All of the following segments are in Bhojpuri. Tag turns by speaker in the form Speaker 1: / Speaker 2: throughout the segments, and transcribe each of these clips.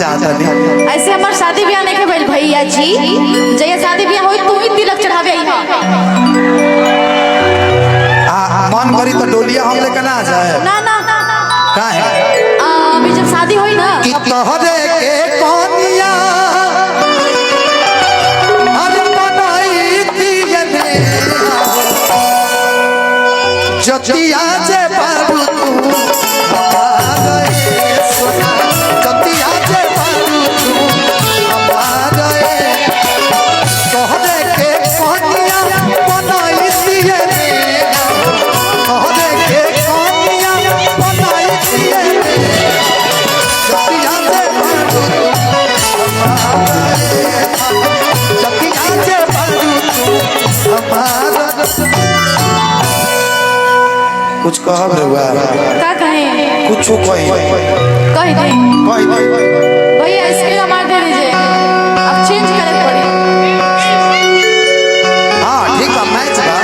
Speaker 1: चाहता नहीं।
Speaker 2: ऐसे हमार शादी ब्याह नहीं के भइल भैया जी, जय शादी ब्याह होई तू ही तिलक चढ़ावे आई
Speaker 1: हां मन करी तो डोलिया हम लेके ना जाए
Speaker 2: ना ना
Speaker 1: का है
Speaker 2: अभी जब शादी होई ना
Speaker 1: कि तोहरे के कोनिया अरे बनाई दिए ने जतिया जे बाबू तू कुछ कह रहुआ
Speaker 2: का कहे
Speaker 1: कुछ कह दे
Speaker 2: भैया इसके हमार दे दीजिए, अब चेंज करे पड़ी।
Speaker 1: हाँ ठीक है मैच बा।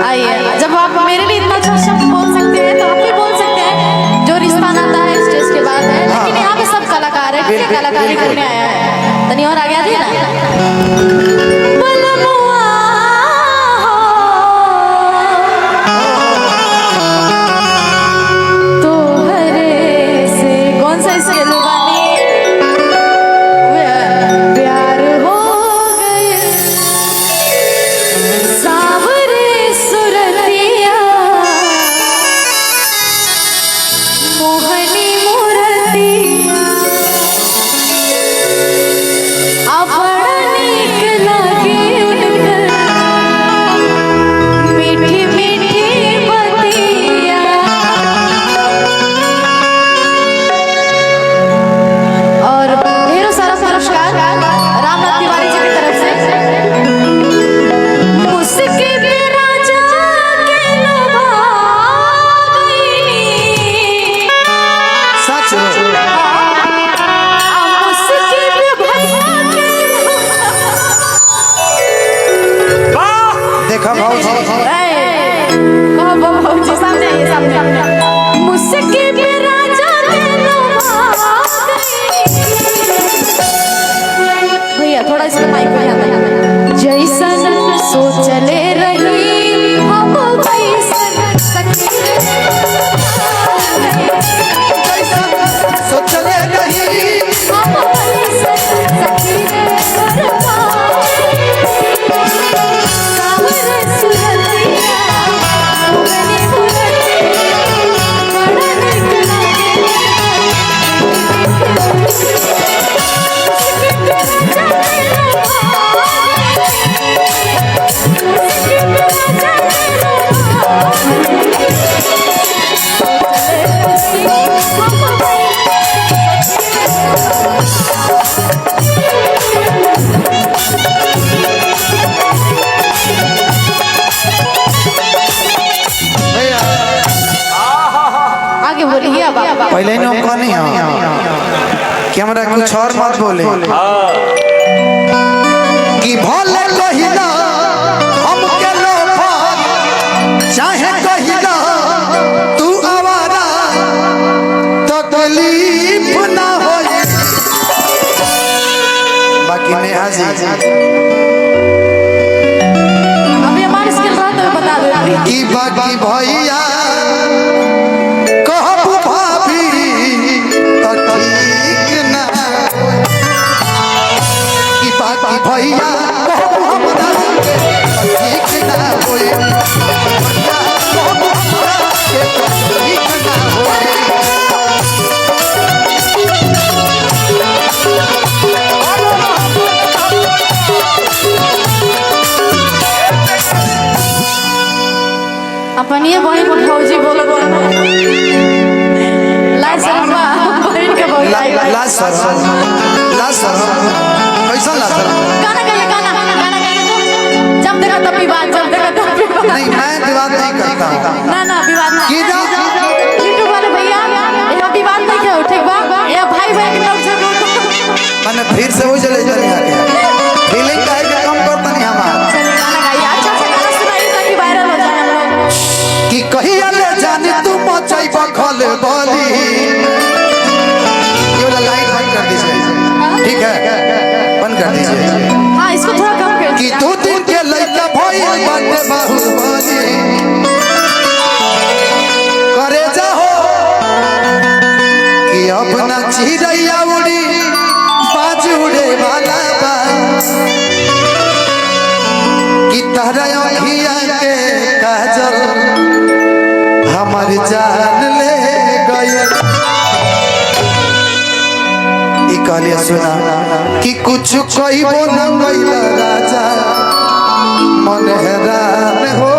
Speaker 2: आइए जब आप मेरे लिए इतना अच्छा शब्द बोल सकते हैं तो आप भी बोल सकते हैं। जो रिश्ता नाता है स्टेज के बाद है, लेकिन यहाँ पे सब कलाकार है, ठीक है, कलाकारी करने आया है। तनी और आ गया जी ना
Speaker 1: पहले ही नौका नहीं कि हमरा कुछ और मत बोले कि भले कहिला हम के लोफा चाहे कहिला तू आवारा तकलीफ ना होए। बाकी नेहा जी
Speaker 2: अभी हमारी स्किल रहा तो बता दो
Speaker 1: कि बाकी भैया भैया ठीक ना होए
Speaker 2: अपन ये बहन फौजी बोलो लाज शर्मा बहन के बोल
Speaker 1: लाज शर्मा कैसा लाज
Speaker 2: गाना जब देखा तब विवाद
Speaker 1: नहीं, मैं विवाद नहीं करता।
Speaker 2: ना विवाद ना यूट्यूब वाले भैया यहाँ विवाद नहीं करो, ठीक बा? ये भाई के लोग से
Speaker 1: मैंने फिर से वही चले जाने फीलिंग का है कम करता नहीं हमारा।
Speaker 2: गाना गाइए, अच्छा गाना सुनाइए ताकि वायरल हो जाए हम लोग।
Speaker 1: कि कहिया ले जानी तू मचाई बखल बोली अपना चिड़ैया उड़ी बाज उड़े वाला बा कि तारा अखिया के काजल हमार जान ले गई। कहलिए सुना कि कुछ कहिबो न कइला राजा मन हैरान हो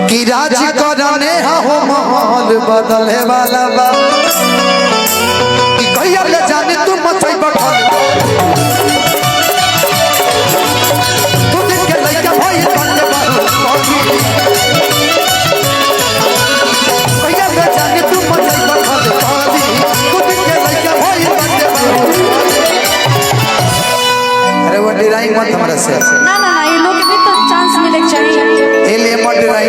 Speaker 1: कि राज करने हो माहौल बदले वाला बा कि कहिया ले जाने तू मथई बखल तू दिन के लइका भई बंद बारू कहिया ले जाने तू मथई बखल तू दिन के लइका भई बंद बारू। अरे वो डिराई मत हमरा से
Speaker 2: ना ना ना, ये लोग के भी तो चांस मिले चाहिए।
Speaker 1: एले मत डिराई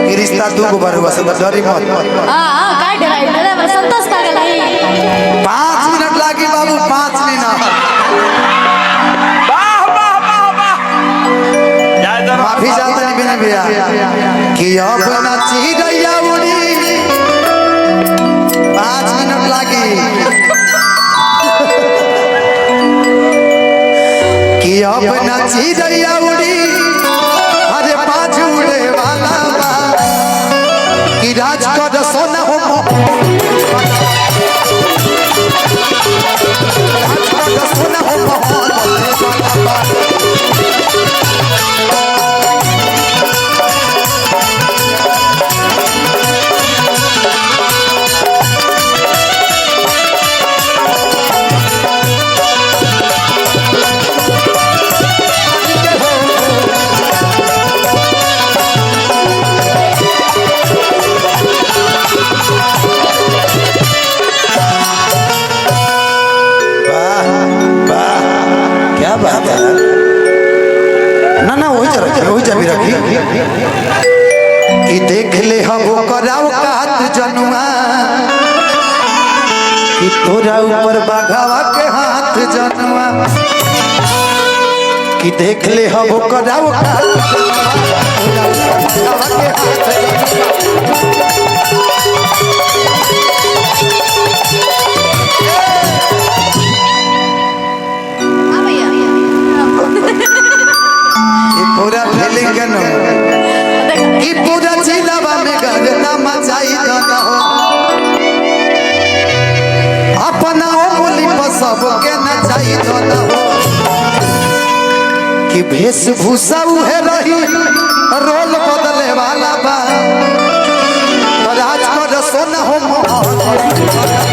Speaker 1: कि रिश्ता दू को बार बस डरी मत।
Speaker 2: हां काय डराई डरे संतोष का गलाई
Speaker 1: 5 मिनट लागी बाबू 5 मिनट।
Speaker 3: वाह वाह वाह वाह
Speaker 1: माफी चाहता नहीं बिना भैया कि अब ना चिड़ैया उड़ी 5 मिनट लागी कि अब ना चिड़ैया उड़ी अरे बाज उड़े वाला बा कि राज कर सोना हो राज कर सोना हो बात है ना ना वही जा भी रखी कि देख ले हम कराओ कात जनुआ कि तोरा ऊपर बाघावा के हाथ जनुआ कि देख ले हम कराओ कात जनुआ के हाथ पूरा फीलिंग कनो कि पूरा जिलावा में गगना मचाई दना हो अपना बोली पर सबके नचाई दना हो कि वेशभूषा उहे रही रोल बदले वाला बा राज कर सोना हो